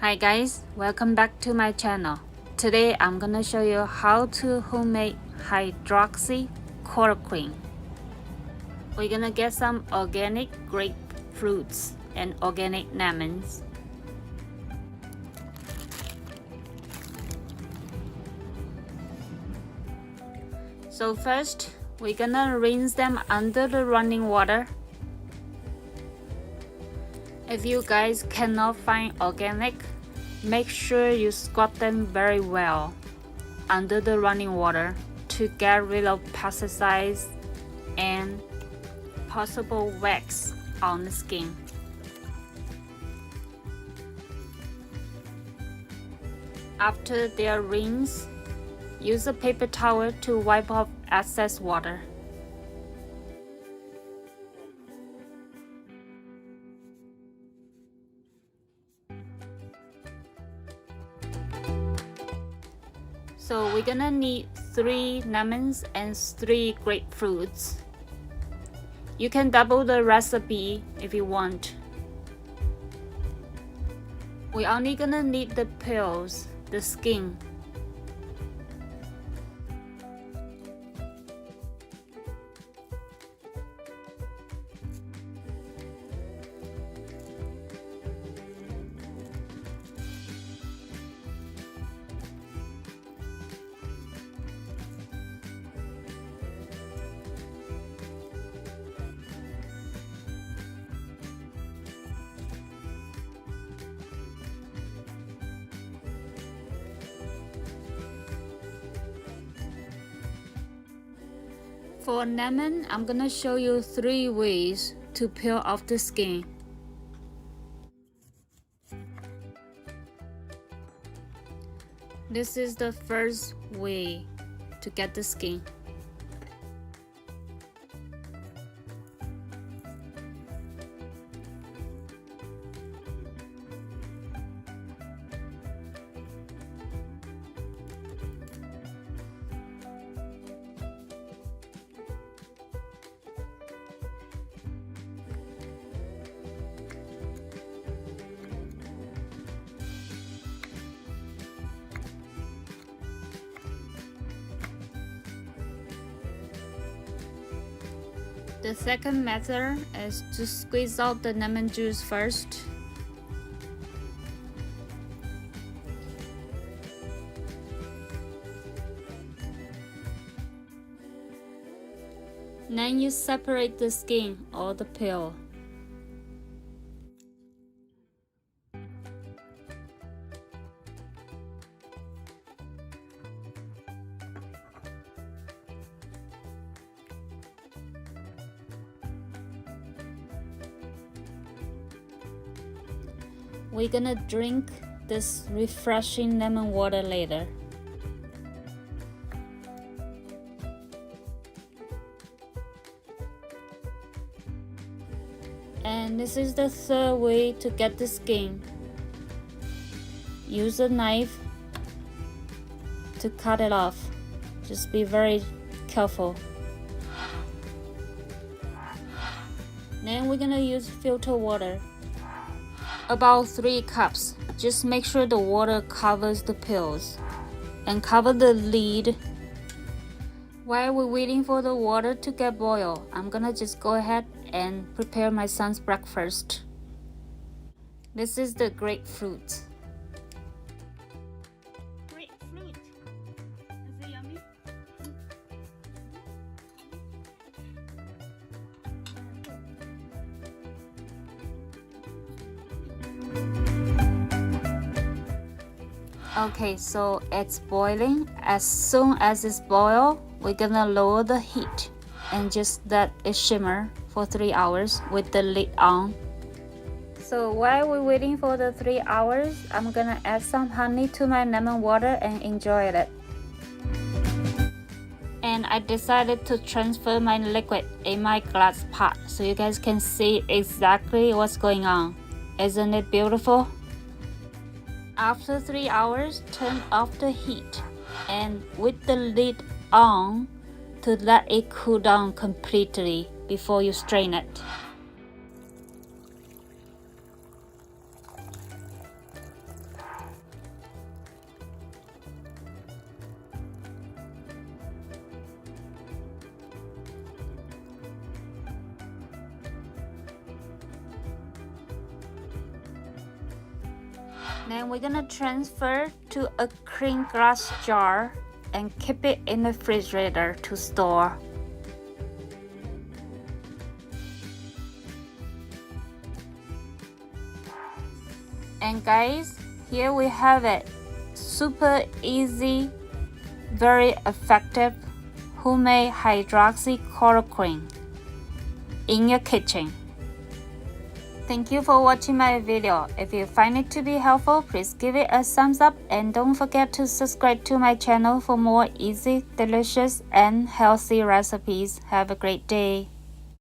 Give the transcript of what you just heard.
Hi guys, welcome back to my channel. Today I'm gonna show you how to homemade hydroxychloroquine. We're gonna get some organic grapefruits and organic lemons. So first, we're gonna rinse them under the running water. If you guys cannot find organic, make sure you scrub them very well under the running water to get rid of pesticides and possible wax on the skin. After they are rinsed, use a paper towel to wipe off excess water. So we're gonna need 3 lemons and 3 grapefruits. You can double the recipe if you want. We're only gonna need the peels, the skin. For lemon, I'm gonna show you 3 ways to peel off the skin. This is the first way to get the skin. The second method is to squeeze out the lemon juice first. Then you separate the skin or the peel. We're gonna drink this refreshing lemon water later. And this is the third way to get the skin. Use a knife to cut it off. Just be very careful. Then we're gonna use filtered water. About 3 cups. Just make sure the water covers the peels and cover the lid. While we're waiting for the water to get boiled, I'm gonna just go ahead and prepare my son's breakfast. This is the grapefruit. Grapefruit. Is it yummy? Okay, so it's boiling. As soon as it's boiled, we're gonna lower the heat and just let it shimmer for 3 hours with the lid on. So while we're waiting for the 3 hours, I'm gonna add some honey to my lemon water and enjoy it. And I decided to transfer my liquid in my glass pot so you guys can see exactly what's going on. Isn't it beautiful? After 3 hours, turn off the heat and with the lid on to let it cool down completely before you strain it. Then we're gonna transfer to a clean glass jar and keep it in the refrigerator to store. And guys, here we have it. Super easy, very effective homemade hydroxychloroquine in your kitchen. Thank you for watching my video. If you find it to be helpful, please give it a thumbs up and don't forget to subscribe to my channel for more easy, delicious, and healthy recipes. Have a great day.